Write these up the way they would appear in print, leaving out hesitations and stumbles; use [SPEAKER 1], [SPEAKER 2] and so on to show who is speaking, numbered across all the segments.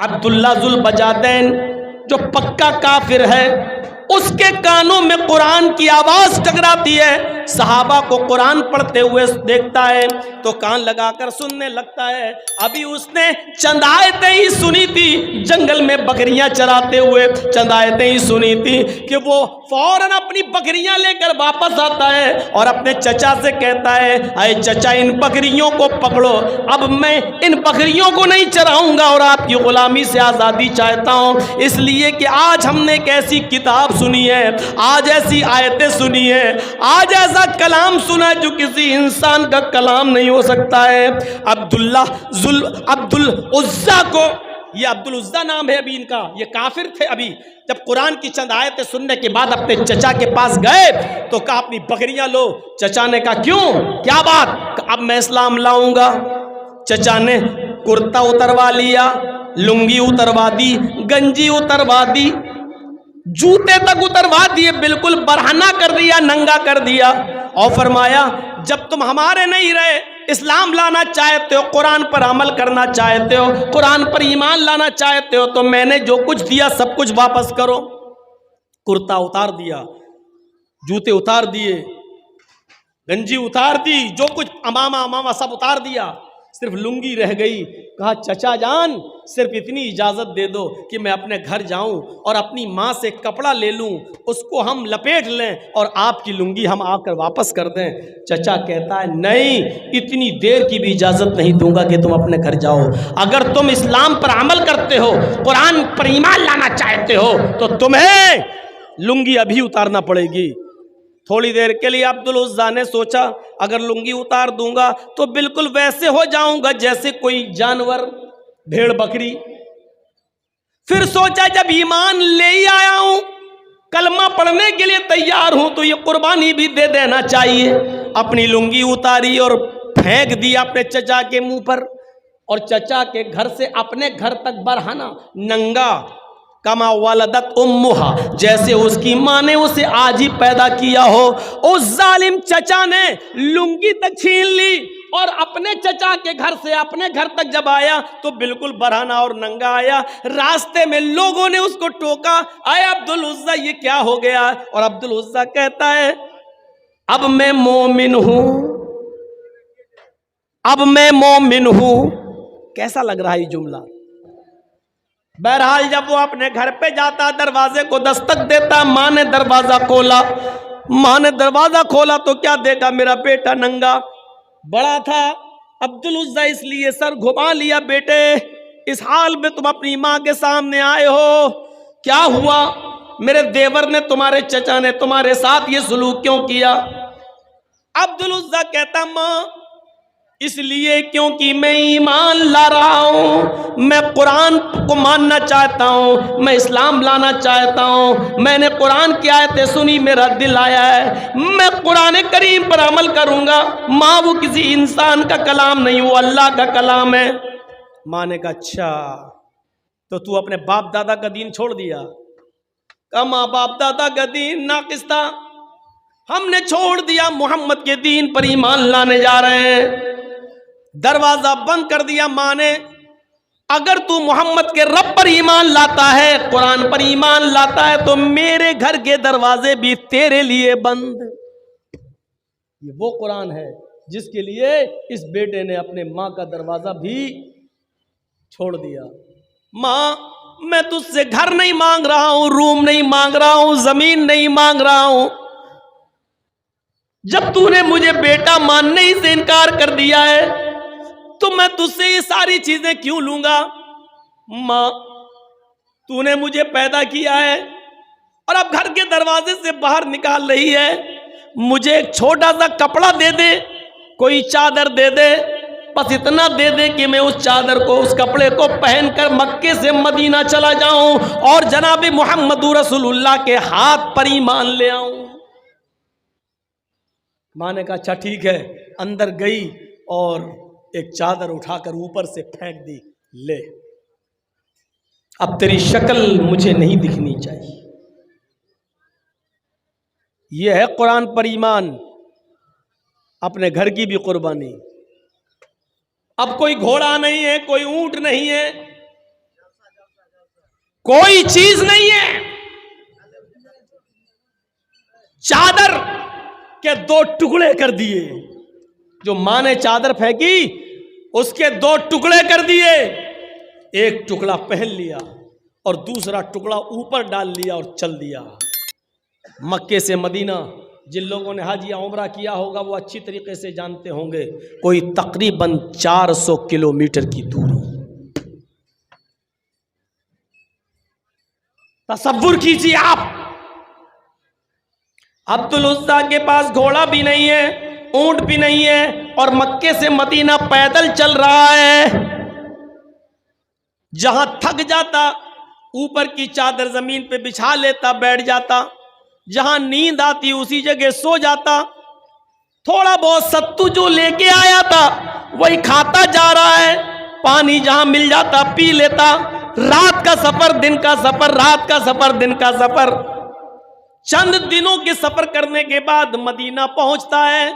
[SPEAKER 1] عبداللہ ذوالبجادین جو پکا کافر ہے، اس کے کانوں میں قرآن کی آواز ٹکراتی ہے، صحابہ کو قرآن پڑھتے ہوئے دیکھتا ہے تو کان لگا کر سننے لگتا ہے۔ ابھی اس نے چند آیتیں ہی سنی تھی، جنگل میں بکریاں چراتے ہوئے چند آیتیں ہی سنی تھی کہ وہ فوراً اپنی بکریاں لے کر واپس آتا ہے اور اپنے چچا سے کہتا ہے، اے چچا ان بکریوں کو پکڑو، اب میں ان بکریوں کو نہیں چراؤں گا اور آپ کی غلامی سے آزادی چاہتا ہوں، اس لیے کہ آج ہم نے ایک ایسی کتاب سنی ہے، آج ایسی آیتیں سنی ہے، آج ایسا کلام سنا جو کسی انسان کا کلام نہیں ہو سکتا ہے۔ عبدالعزیٰ کو، یہ عبدالعزیٰ نام ہے ابھی ان کا، یہ کافر تھے۔ ابھی جب قرآن کی چند آیتیں سننے کے بعد اپنے چچا کے پاس گئے تو کہا اپنی بکریاں لو۔ چچا نے کہا کیوں، کیا بات؟ اب میں اسلام لاؤں گا۔ چچا نے کرتا اتروا لیا، لنگی اتروا دی، گنجی اتروا دی، جوتے تک اتروا دیے، بالکل برہنہ کر دیا، ننگا کر دیا، اور فرمایا جب تم ہمارے نہیں رہے، اسلام لانا چاہتے ہو، قرآن پر عمل کرنا چاہتے ہو، قرآن پر ایمان لانا چاہتے ہو، تو میں نے جو کچھ دیا سب کچھ واپس کرو۔ کرتا اتار دیا، جوتے اتار دیے، گنجی اتار دی، جو کچھ امامہ سب اتار دیا، صرف لنگی رہ گئی۔ کہا چچا جان صرف اتنی اجازت دے دو کہ میں اپنے گھر جاؤں اور اپنی ماں سے کپڑا لے لوں، اس کو ہم لپیٹ لیں اور آپ کی لنگی ہم آ کر واپس کر دیں۔ چچا کہتا ہے نہیں، اتنی دیر کی بھی اجازت نہیں دوں گا کہ تم اپنے گھر جاؤ، اگر تم اسلام پر عمل کرتے ہو، قرآن پر ایمان لانا چاہتے ہو تو تمہیں لنگی ابھی اتارنا پڑے گی۔ تھوڑی دیر کے لیے عبدالعزیٰ نے سوچا اگر لنگی اتار دوں گا تو بالکل ویسے ہو جاؤں گا جیسے کوئی جانور، بھیڑ بکری۔ پھر سوچا جب ایمان لے ہی آیا ہوں، کلمہ پڑھنے کے لیے تیار ہوں تو یہ قربانی بھی دے دینا چاہیے۔ اپنی لنگی اتاری اور پھینک دی اپنے چچا کے منہ پر، اور چچا کے گھر سے اپنے گھر تک برہنہ، ننگا، کما ولدت امہا، جیسے اس کی ماں نے اسے آج ہی پیدا کیا ہو۔ اس ظالم چچا نے لنگی تک چھین لی اور اپنے چچا کے گھر سے اپنے گھر تک جب آیا تو بالکل برہنہ اور ننگا آیا۔ راستے میں لوگوں نے اس کو ٹوکا، اے عبدالعزیٰ یہ کیا ہو گیا؟ اور عبدالعزیٰ کہتا ہے اب میں مومن ہوں، اب میں مومن ہوں۔ کیسا لگ رہا ہے یہ جملہ؟ بہرحال جب وہ اپنے گھر پہ جاتا، دروازے کو دستک دیتا، ماں نے دروازہ کھولا۔ ماں نے دروازہ کھولا تو کیا دیکھا؟ میرا بیٹا ننگا، بڑا تھا۔ عبدالعزیٰ اس لیے سر گھما لیا، بیٹے اس حال میں تم اپنی ماں کے سامنے آئے ہو، کیا ہوا؟ میرے دیور نے، تمہارے چچا نے تمہارے ساتھ یہ سلوک کیوں کیا؟ عبدالعزیٰ کہتا ماں اس لیے کیونکہ میں ایمان لا رہا ہوں، میں قرآن کو ماننا چاہتا ہوں، میں اسلام لانا چاہتا ہوں، میں نے قرآن کی آیتیں سنی، میرا دل آیا ہے، میں قرآن کریم پر عمل کروں گا۔ ماں وہ کسی انسان کا کلام نہیں، وہ اللہ کا کلام ہے۔ ماں نے کہا اچھا تو تو اپنے باپ دادا کا دین چھوڑ دیا؟ کہا ماں باپ دادا کا دین ناقص تھا، ہم نے چھوڑ دیا، محمد کے دین پر ایمان لانے جا رہے ہیں۔ دروازہ بند کر دیا ماں نے۔ اگر تو محمد کے رب پر ایمان لاتا ہے، قرآن پر ایمان لاتا ہے تو میرے گھر کے دروازے بھی تیرے لیے بند۔ یہ وہ قرآن ہے جس کے لیے اس بیٹے نے اپنے ماں کا دروازہ بھی چھوڑ دیا۔ ماں میں تجھ سے گھر نہیں مانگ رہا ہوں، روم نہیں مانگ رہا ہوں، زمین نہیں مانگ رہا ہوں، جب تو نے مجھے بیٹا ماننے ہی سے انکار کر دیا ہے تو میں تجھ سے یہ ساری چیزیں کیوں لوں گا؟ ماں تو نے مجھے پیدا کیا ہے اور اب گھر کے دروازے سے باہر نکال رہی ہے، مجھے ایک چھوٹا سا کپڑا دے دے، کوئی چادر دے دے، بس اتنا دے دے کہ میں اس چادر کو، اس کپڑے کو پہن کر مکے سے مدینہ چلا جاؤں اور جناب محمد رسول اللہ کے ہاتھ پر ایمان لے آؤں۔ ماں نے کہا اچھا ٹھیک ہے۔ اندر گئی اور ایک چادر اٹھا کر اوپر سے پھینک دی، لے اب تیری شکل مجھے نہیں دکھنی چاہیے۔ یہ ہے قرآن پر ایمان، اپنے گھر کی بھی قربانی۔ اب کوئی گھوڑا نہیں ہے، کوئی اونٹ نہیں ہے، کوئی چیز نہیں ہے. چادر کے 2 ٹکڑے کر دیے. جو ماں نے چادر پھینکی اس کے 2 ٹکڑے کر دیے. ایک ٹکڑا پہن لیا اور دوسرا ٹکڑا اوپر ڈال لیا اور چل دیا. مکے سے مدینہ جن لوگوں نے حج یا عمرہ کیا ہوگا وہ اچھی طریقے سے جانتے ہوں گے کوئی تقریباً 400 کلومیٹر کی دوری. تصور کیجیے آپ, عبدالعزیٰ کے پاس گھوڑا بھی نہیں ہے, اونٹ بھی نہیں ہے, اور مکے سے مدینہ پیدل چل رہا ہے. جہاں تھک جاتا اوپر کی چادر زمین پہ بچھا لیتا, بیٹھ جاتا. جہاں نیند آتی اسی جگہ سو جاتا. تھوڑا بہت ستو جو لے کے آیا تھا وہی کھاتا جا رہا ہے. پانی جہاں مل جاتا پی لیتا. رات کا سفر, دن کا سفر, رات کا سفر, دن کا سفر. چند دنوں کے سفر کرنے کے بعد مدینہ پہنچتا ہے.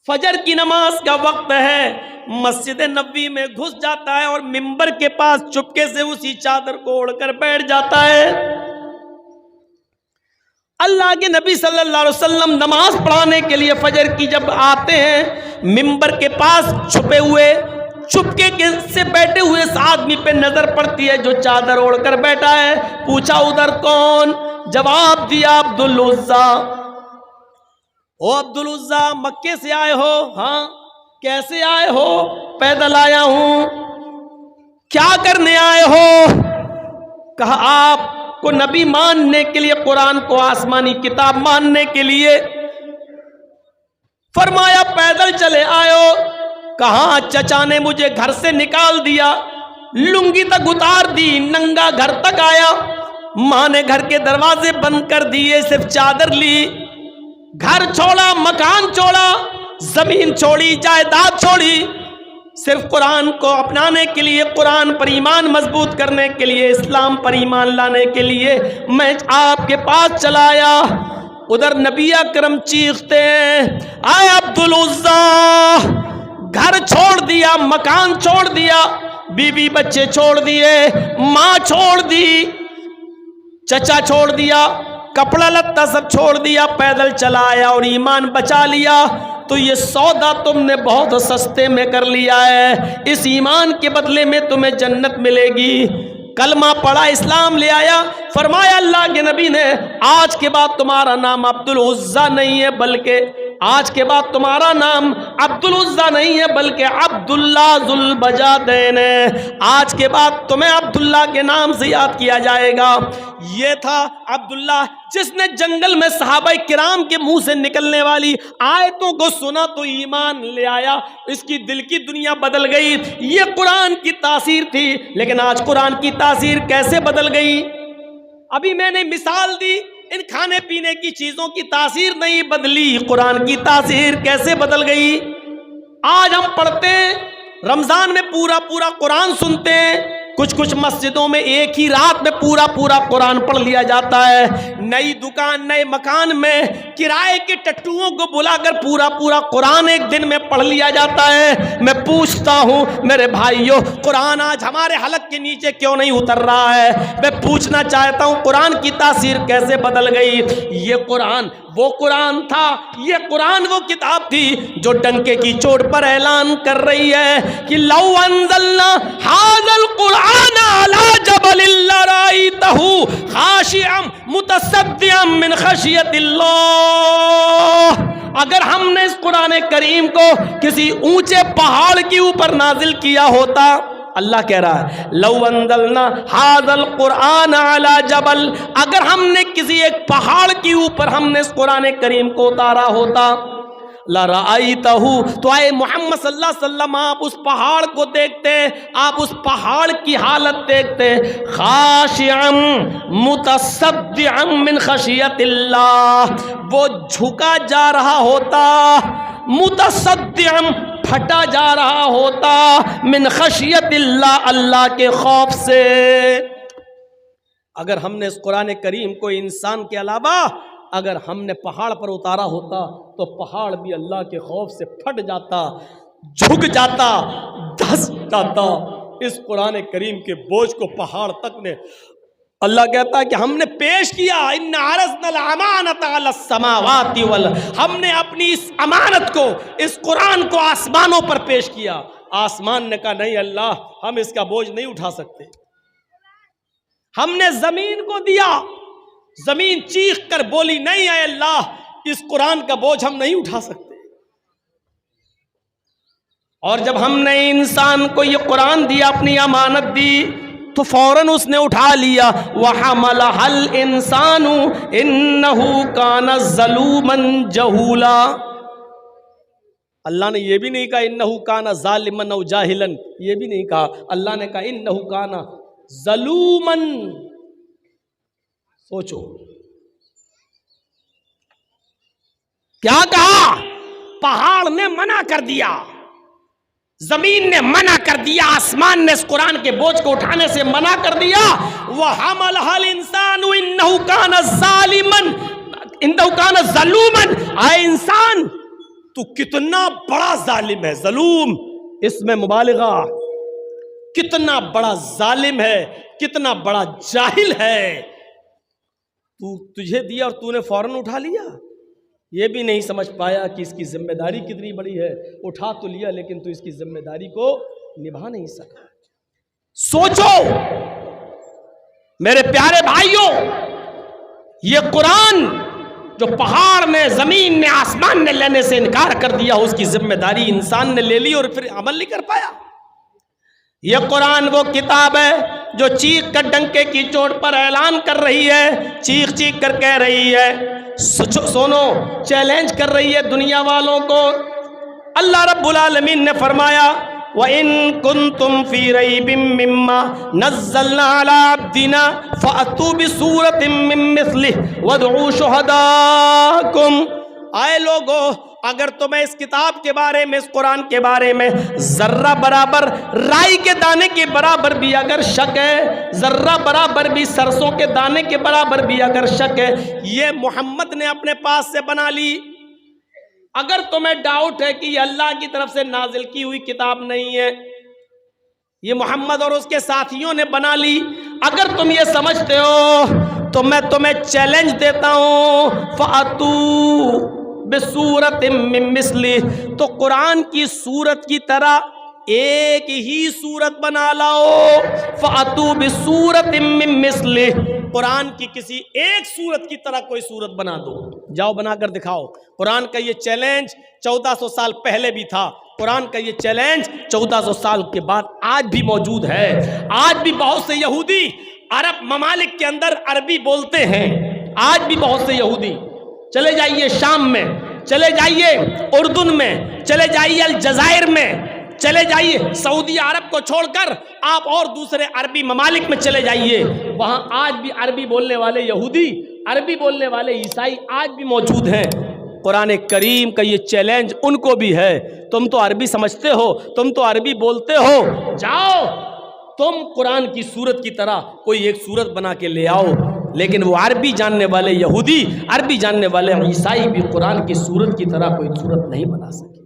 [SPEAKER 1] فجر کی نماز کا وقت ہے. مسجد نبوی میں گھس جاتا ہے اور منبر کے پاس چپکے سے اسی چادر کو اوڑھ کر بیٹھ جاتا ہے. اللہ کے نبی صلی اللہ علیہ وسلم نماز پڑھانے کے لیے فجر کی جب آتے ہیں منبر کے پاس چھپے ہوئے, چپکے سے بیٹھے ہوئے اس آدمی پہ نظر پڑتی ہے جو چادر اوڑھ کر بیٹھا ہے. پوچھا ادھر کون؟ جواب دیا عبدالعزیٰ. او عبدالعزیٰ مکے سے آئے ہو؟ ہاں. کیسے آئے ہو؟ پیدل آیا ہوں. کیا کرنے آئے ہو؟ کہا آپ کو نبی ماننے کے لیے, قرآن کو آسمانی کتاب ماننے کے لیے. فرمایا پیدل چلے آئے ہو؟ کہاں چچا نے مجھے گھر سے نکال دیا, لنگی تک اتار دی, ننگا گھر تک آیا. ماں نے گھر کے دروازے بند کر دیے, صرف چادر لی, گھر چھوڑا, مکان چھوڑا, زمین چھوڑی, جائیداد چھوڑی, صرف قرآن کو اپنانے کے لیے, قرآن پر ایمان مضبوط کرنے کے لیے, اسلام پر ایمان لانے کے لیے میں آپ کے پاس چلا آیا. ادھر نبی اکرم چیختے ہیں آئے عبدالعزیٰ, گھر چھوڑ دیا, مکان چھوڑ دیا, بیوی بچے چھوڑ دیے, ماں چھوڑ دی, چچا چھوڑ دیا, کپڑا لتا سب چھوڑ دیا, پیدل چلا آیا اور ایمان بچا لیا. تو یہ سودا تم نے بہت سستے میں کر لیا ہے. اس ایمان کے بدلے میں تمہیں جنت ملے گی. کلمہ پڑھا, اسلام لے آیا. فرمایا اللہ کے نبی نے آج کے بعد تمہارا نام عبدالعزیٰ نہیں ہے بلکہ آج کے بعد تمہارا نام عبدالعزیٰ نہیں ہے بلکہ عبداللہ ذوالبجادین ہے. آج کے بعد تمہیں عبداللہ کے نام سے یاد کیا جائے گا. یہ تھا عبداللہ جس نے جنگل میں صحابہ کرام کے منہ سے نکلنے والی آیتوں کو سنا تو ایمان لے آیا. اس کی دل کی دنیا بدل گئی. یہ قرآن کی تاثیر تھی. لیکن آج قرآن کی تاثیر کیسے بدل گئی؟ ابھی میں نے مثال دی, ان کھانے پینے کی چیزوں کی تاثیر نہیں بدلی, قرآن کی تاثیر کیسے بدل گئی. آج ہم پڑھتے ہیں, رمضان میں پورا پورا قرآن سنتے ہیں, کچھ مسجدوں میں ایک ہی رات میں پورا قرآن پڑھ لیا جاتا ہے. نئی دکان, نئے مکان میں کرائے کے ٹٹوؤں کو بلا کر پورا قرآن ایک دن میں پڑھ لیا جاتا ہے. میں پوچھتا ہوں میرے بھائیوں, قرآن آج ہمارے حلق کے نیچے کیوں نہیں اتر رہا ہے؟ میں پوچھنا چاہتا ہوں قرآن کی تاثیر کیسے بدل گئی؟ یہ قرآن وہ قرآن تھا, یہ قرآن وہ کتاب تھی جو ڈنکے کی چوٹ پر اعلان کر رہی ہے کہ لو انزلنا ھذا القرآن علی جبل لرأیتہ خاشعا متصدعا من خشیۃ اللہ. اگر ہم نے اس قرآن کریم کو کسی اونچے پہاڑ کے اوپر نازل کیا ہوتا, اللہ کہہ رہا ہے لو انزلنا ھذا القرآن علی جبل, اگر ہم نے کسی ایک پہاڑ کے اوپر ہم نے اس قرآن کریم کو اتارا ہوتا, لرأیتہ, تو اے محمد صلی اللہ علیہ وسلم آپ اس پہاڑ کو دیکھتے, آپ اس پہاڑ کی حالت دیکھتے, خاشعا متصدعا من خشیۃ اللہ, وہ جھکا جا رہا ہوتا, متصدعا پھٹا جا رہا ہوتا, من خشیت اللہ, اللہ کے خوف سے. اگر ہم نے اس قرآن کریم کو انسان کے علاوہ اگر ہم نے پہاڑ پر اتارا ہوتا تو پہاڑ بھی اللہ کے خوف سے پھٹ جاتا, جھک جاتا, دھس جاتا. اس قرآن کریم کے بوجھ کو پہاڑ تک نے اللہ کہتا ہے کہ ہم نے پیش کیا ان عرضنا الامانۃ علی السماوات ہم نے اپنی اس امانت کو اس قرآن کو آسمانوں پر پیش کیا. آسمان نے کہا نہیں اللہ ہم اس کا بوجھ نہیں اٹھا سکتے. ہم نے زمین کو دیا, زمین چیخ کر بولی نہیں اے اللہ اس قرآن کا بوجھ ہم نہیں اٹھا سکتے. اور جب ہم نے انسان کو یہ قرآن دیا اپنی امانت دی تو فوراً اس نے اٹھا لیا. وَحَمَلَهَا الْإِنسَانُ إِنَّهُ كَانَ ظَلُومًا جَهُولًا. اللہ نے یہ بھی نہیں کہا إِنَّهُ كَانَ ظَالِمًا أَوْ جَاهِلًا, یہ بھی نہیں کہا. اللہ نے کہا إِنَّهُ كَانَ ظَلُومًا. سوچو کیا کہا, پہاڑ نے منع کر دیا, زمین نے منع کر دیا, آسمان نے اس قرآن کے بوجھ کو اٹھانے سے منع کر دیا. وَحَمَلَهَا الْإِنسَانُ إِنَّهُ كَانَ ظَالِمًا إِنَّهُ كَانَ ظَلُومًا. اے انسان تو کتنا بڑا ظالم ہے, ظلوم اس میں مبالغہ, کتنا بڑا ظالم ہے, کتنا بڑا جاہل ہے. تجھے دیا اور تو نے فوراً اٹھا لیا. یہ بھی نہیں سمجھ پایا کہ اس کی ذمہ داری کتنی بڑی ہے. اٹھا تو لیا لیکن تو اس کی ذمہ داری کو نبھا نہیں سکا. سوچو میرے پیارے بھائیوں, یہ قرآن جو پہاڑ نے, زمین نے, آسمان نے لینے سے انکار کر دیا, اس کی ذمہ داری انسان نے لے لی اور پھر عمل نہیں کر پایا. یہ قرآن وہ کتاب ہے جو چیخ کر ڈنکے کی چوٹ پر اعلان کر رہی ہے, چیخ چیخ کر کہہ رہی ہے, سنو, چیلنج کر رہی ہے دنیا والوں کو. اللہ رب العالمین نے فرمایا وَإِن كُنتُمْ فِي رَيْبٍ مِّمَّا نَزَّلْنَا عَلَىٰ عَبْدِنَا فَأْتُوا بِسُورَةٍ مِّن مِّثْلِهِ وَادْعُوا شُهَدَاءَكُمْ. آئے لوگو, اگر تمہیں اس کتاب کے بارے میں, اس قرآن کے بارے میں ذرہ برابر, رائی کے دانے کے برابر بھی اگر شک ہے, ذرہ برابر بھی سرسوں کے دانے کے برابر بھی اگر شک ہے, یہ محمد نے اپنے پاس سے بنا لی. اگر تمہیں ڈاؤٹ ہے کہ یہ اللہ کی طرف سے نازل کی ہوئی کتاب نہیں ہے, یہ محمد اور اس کے ساتھیوں نے بنا لی, اگر تم یہ سمجھتے ہو تو میں تمہیں چیلنج دیتا ہوں فَأْتُوا بِسُورَةٍ مِّن مِّثْلِهِ, تو قرآن کی سورت کی طرح ایک ہی سورت بنا لاؤ. فَأْتُوا بِسُورَةٍ مِّن مِّثْلِهِ, قرآن کی کسی ایک سورت کی طرح کوئی سورت بنا دو, جاؤ بنا کر دکھاؤ. قرآن کا یہ چیلنج 1400 سال پہلے بھی تھا, قرآن کا یہ چیلنج 1400 سال کے بعد آج بھی موجود ہے. آج بھی بہت سے یہودی عرب ممالک کے اندر عربی بولتے ہیں. آج بھی بہت سے یہودی, چلے جائیے شام میں, چلے جائیے اردن میں, چلے جائیے الجزائر میں, چلے جائیے سعودی عرب کو چھوڑ کر آپ اور دوسرے عربی ممالک میں چلے جائیے, وہاں آج بھی عربی بولنے والے یہودی, عربی بولنے والے عیسائی آج بھی موجود ہیں. قرآن کریم کا یہ چیلنج ان کو بھی ہے. تم تو عربی سمجھتے ہو, تم تو عربی بولتے ہو, جاؤ تم قرآن کی سورت کی طرح کوئی ایک سورت بنا کے لے آؤ. لیکن وہ عربی جاننے والے یہودی, عربی جاننے والے عیسائی بھی قرآن کی سورت کی طرح کوئی سورت نہیں بنا سکے.